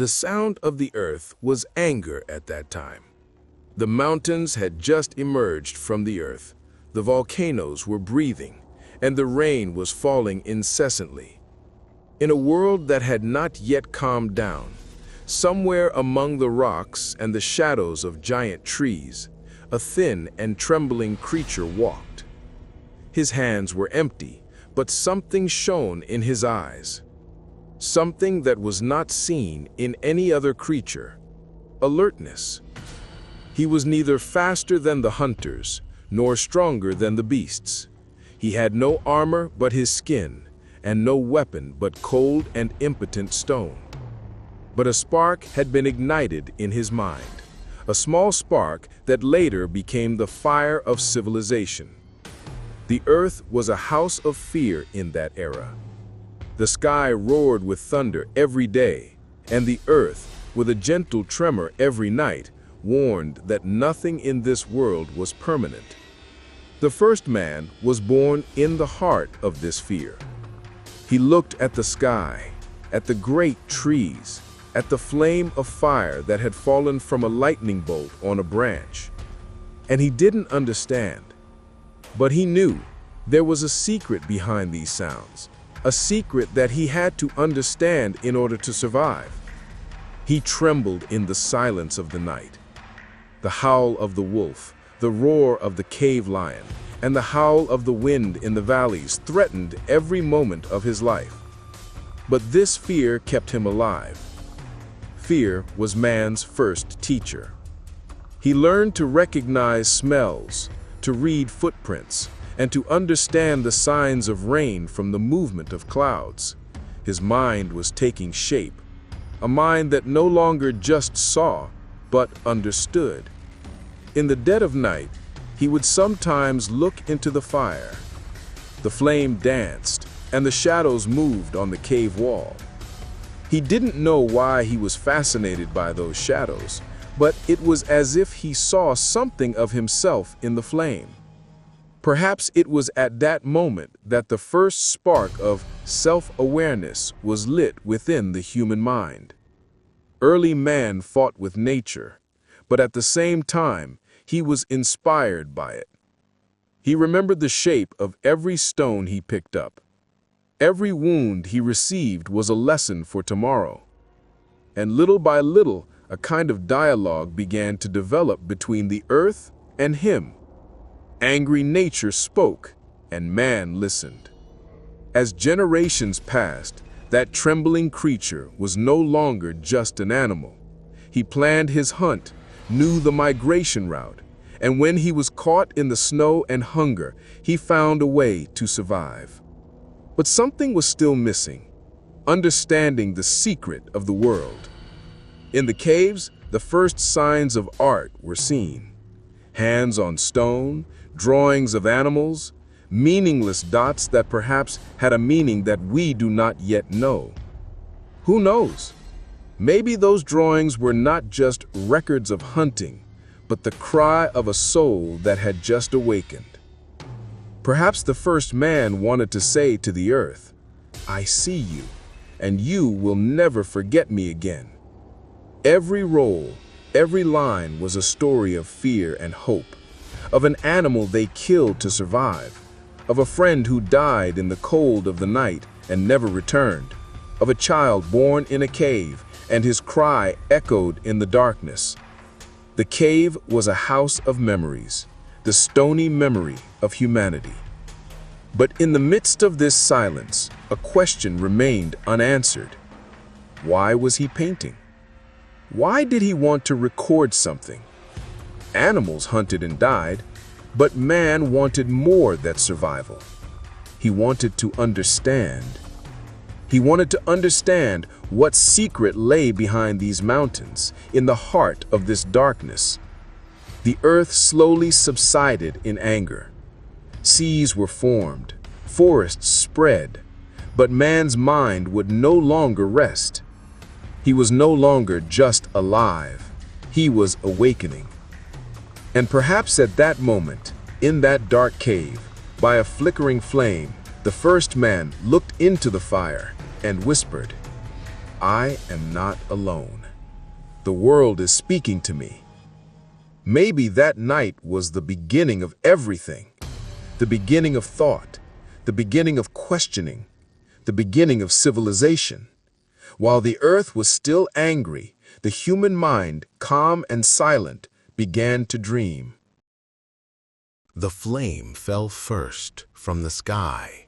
The sound of the earth was anger at that time. The mountains had just emerged from the earth, the volcanoes were breathing, and the rain was falling incessantly. In a world that had not yet calmed down, somewhere among the rocks and the shadows of giant trees, a thin and trembling creature walked. His hands were empty, but something shone in his eyes. Something that was not seen in any other creature: alertness. He was neither faster than the hunters, nor stronger than the beasts. He had no armor but his skin, and no weapon but cold and impotent stone. But a spark had been ignited in his mind, a small spark that later became the fire of civilization. The earth was a house of fear in that era. The sky roared with thunder every day, and the earth, with a gentle tremor every night, warned that nothing in this world was permanent. The first man was born in the heart of this fear. He looked at the sky, at the great trees, at the flame of fire that had fallen from a lightning bolt on a branch. And he didn't understand. But he knew there was a secret behind these sounds, a secret that he had to understand in order to survive. He trembled in the silence of the night. The howl of the wolf, the roar of the cave lion, and the howl of the wind in the valleys threatened every moment of his life. But this fear kept him alive. Fear was man's first teacher. He learned to recognize smells, to read footprints, and to understand the signs of rain from the movement of clouds. His mind was taking shape, a mind that no longer just saw, but understood. In the dead of night, he would sometimes look into the fire. The flame danced, and the shadows moved on the cave wall. He didn't know why he was fascinated by those shadows, but it was as if he saw something of himself in the flame. Perhaps it was at that moment that the first spark of self-awareness was lit within the human mind. Early man fought with nature, but at the same time, he was inspired by it. He remembered the shape of every stone he picked up. Every wound he received was a lesson for tomorrow. And little by little, a kind of dialogue began to develop between the earth and him. Angry nature spoke, and man listened. As generations passed, that trembling creature was no longer just an animal. He planned his hunt, knew the migration route, and when he was caught in the snow and hunger, he found a way to survive. But something was still missing: understanding the secret of the world. In the caves, the first signs of art were seen. Hands on stone, drawings of animals, meaningless dots that perhaps had a meaning that we do not yet know. Who knows? Maybe those drawings were not just records of hunting, but the cry of a soul that had just awakened. Perhaps the first man wanted to say to the earth, "I see you, and you will never forget me again." Every roll, every line was a story of fear and hope, of an animal they killed to survive, of a friend who died in the cold of the night and never returned, of a child born in a cave and his cry echoed in the darkness. The cave was a house of memories, the stony memory of humanity. But in the midst of this silence, a question remained unanswered. Why was he painting? Why did he want to record something? Animals hunted and died, but man wanted more than survival. He wanted to understand. He wanted to understand what secret lay behind these mountains, in the heart of this darkness. The earth slowly subsided in anger. Seas were formed, forests spread, but man's mind would no longer rest. He was no longer just alive, he was awakening. And perhaps at that moment, in that dark cave, by a flickering flame, the first man looked into the fire and whispered, I am not alone. The world is speaking to me. Maybe that night was the beginning of everything. The beginning of thought, the beginning of questioning, the beginning of civilization. While the earth was still angry, the human mind, calm and silent, began to dream. The flame fell first from the sky.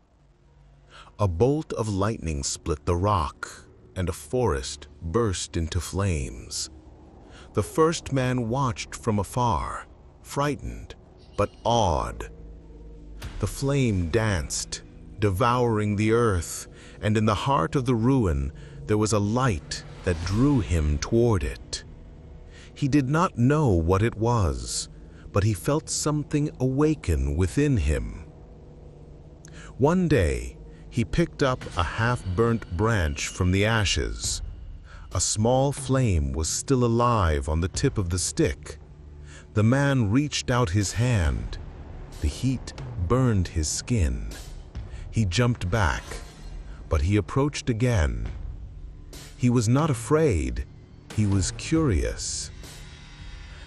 A bolt of lightning split the rock, and a forest burst into flames. The first man watched from afar, frightened but awed. The flame danced, devouring the earth, and in the heart of the ruin there was a light that drew him toward it. He did not know what it was, but he felt something awaken within him. One day, he picked up a half-burnt branch from the ashes. A small flame was still alive on the tip of the stick. The man reached out his hand. The heat burned his skin. He jumped back, but he approached again. He was not afraid, he was curious.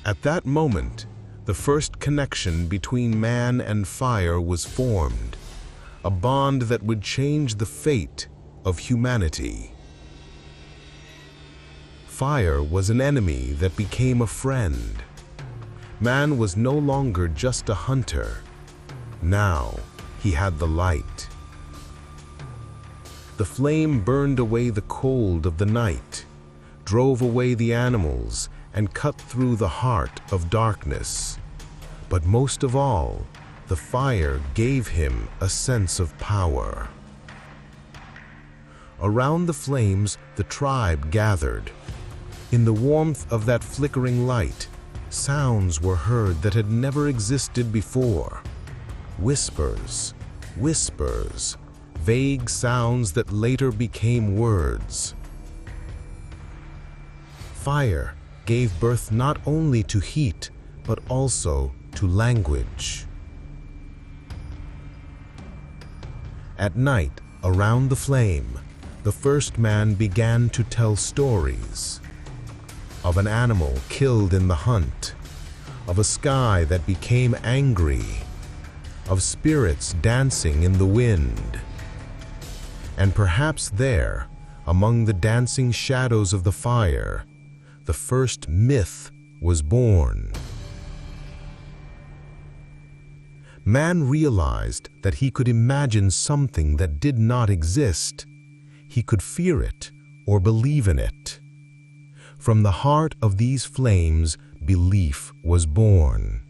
At that moment, the first connection between man and fire was formed, a bond that would change the fate of humanity. Fire was an enemy that became a friend. Man was no longer just a hunter. Now he had the light. The flame burned away the cold of the night, drove away the animals, and cut through the heart of darkness. But most of all, the fire gave him a sense of power. Around the flames, the tribe gathered. In the warmth of that flickering light, sounds were heard that had never existed before. Whispers, whispers, vague sounds that later became words. Fire gave birth not only to heat, but also to language. At night, around the flame, the first man began to tell stories of an animal killed in the hunt, of a sky that became angry, of spirits dancing in the wind. And perhaps there, among the dancing shadows of the fire, the first myth was born. Man realized that he could imagine something that did not exist. He could fear it or believe in it. From the heart of these flames, belief was born.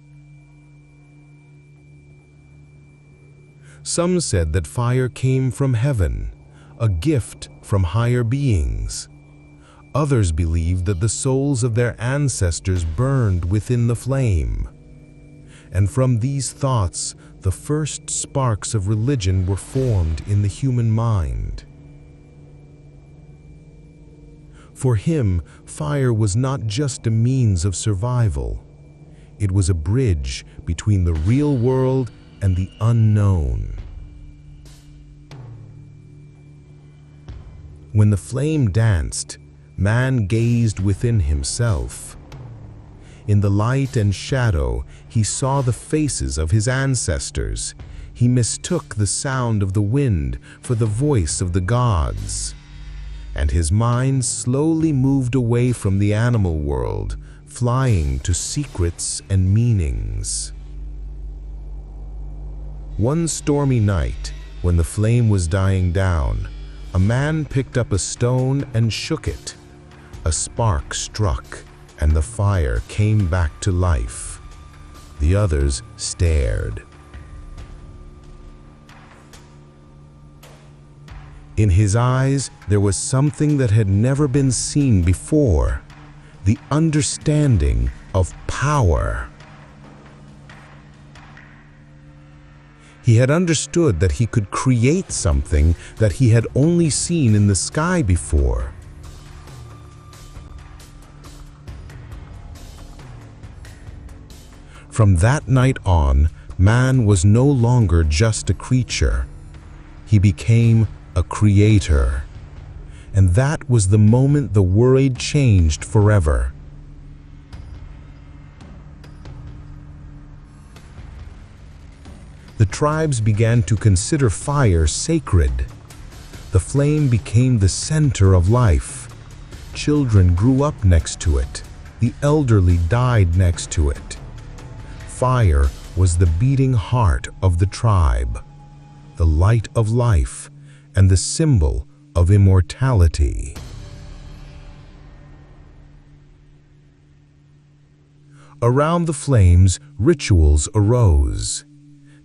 Some said that fire came from heaven, a gift from higher beings. Others believed that the souls of their ancestors burned within the flame. And from these thoughts, the first sparks of religion were formed in the human mind. For him, fire was not just a means of survival. It was a bridge between the real world and the unknown. When the flame danced, man gazed within himself. In the light and shadow, he saw the faces of his ancestors. He mistook the sound of the wind for the voice of the gods. And his mind slowly moved away from the animal world, flying to secrets and meanings. One stormy night, when the flame was dying down, a man picked up a stone and shook it. A spark struck, and the fire came back to life. The others stared. In his eyes, there was something that had never been seen before, the understanding of power. He had understood that he could create something that he had only seen in the sky before. From that night on, man was no longer just a creature. He became a creator. and that was the moment the world changed forever. The tribes began to consider fire sacred. The flame became the center of life. Children grew up next to it. The elderly died next to it. Fire was the beating heart of the tribe, the light of life, and the symbol of immortality. Around the flames, rituals arose.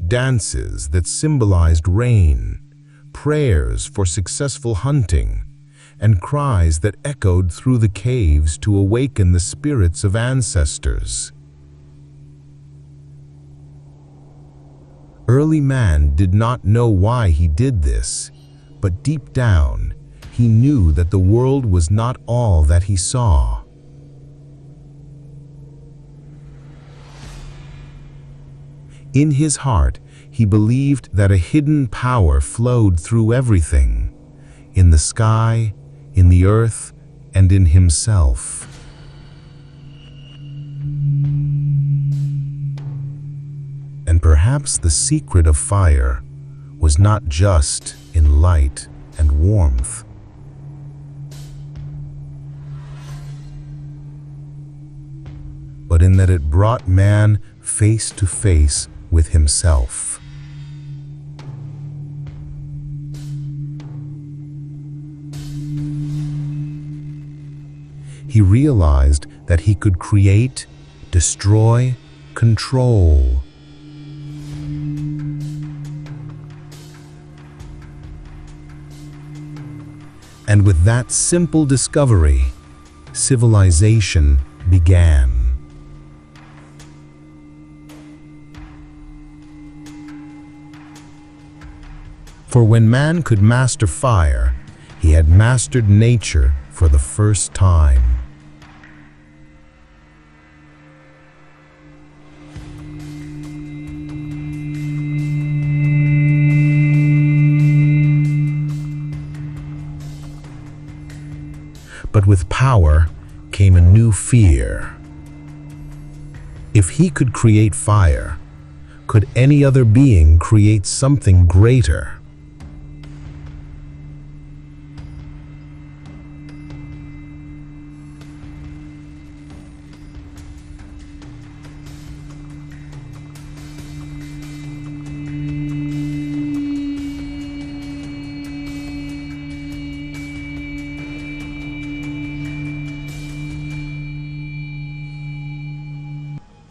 Dances that symbolized rain, prayers for successful hunting, and cries that echoed through the caves to awaken the spirits of ancestors. Early man did not know why he did this, but deep down, he knew that the world was not all that he saw. In his heart, he believed that a hidden power flowed through everything, in the sky, in the earth, and in himself. And perhaps the secret of fire was not just in light and warmth. But in that it brought man face to face with himself. He realized that he could create, destroy, control. And with that simple discovery, civilization began. For when man could master fire, he had mastered nature for the first time. But with power came a new fear. If he could create fire, could any other being create something greater?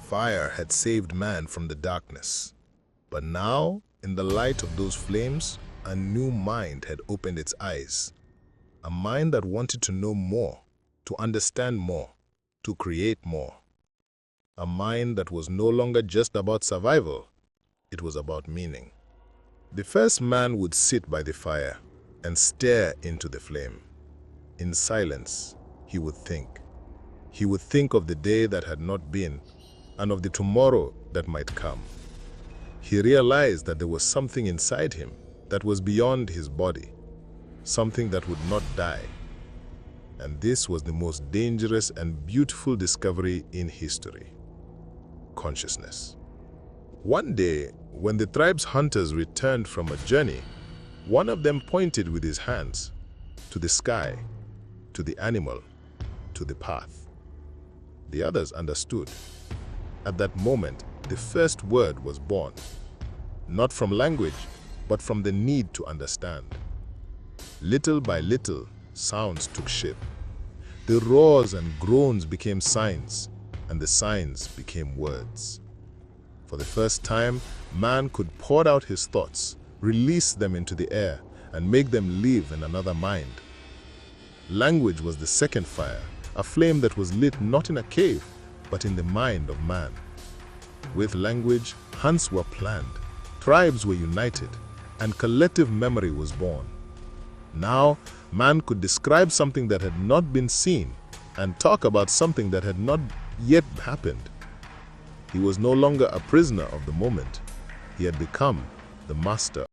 Fire had saved man from the darkness. But now, in the light of those flames, a new mind had opened its eyes. A mind that wanted to know more, to understand more, to create more. A mind that was no longer just about survival, it was about meaning. The first man would sit by the fire and stare into the flame. In silence, he would think. He would think of the day that had not been, and of the tomorrow that might come. He realized that there was something inside him that was beyond his body, something that would not die. And this was the most dangerous and beautiful discovery in history: consciousness. One day, when the tribe's hunters returned from a journey, one of them pointed with his hands to the sky, to the animal, to the path. The others understood. At that moment, the first word was born, not from language, but from the need to understand. Little by little, sounds took shape. The roars and groans became signs, and the signs became words. For the first time, man could pour out his thoughts, release them into the air, and make them live in another mind. Language was the second fire, a flame that was lit not in a cave, but in the mind of man. With language, hunts were planned, tribes were united, and collective memory was born. Now, man could describe something that had not been seen and talk about something that had not yet happened. He was no longer a prisoner of the moment. He had become the master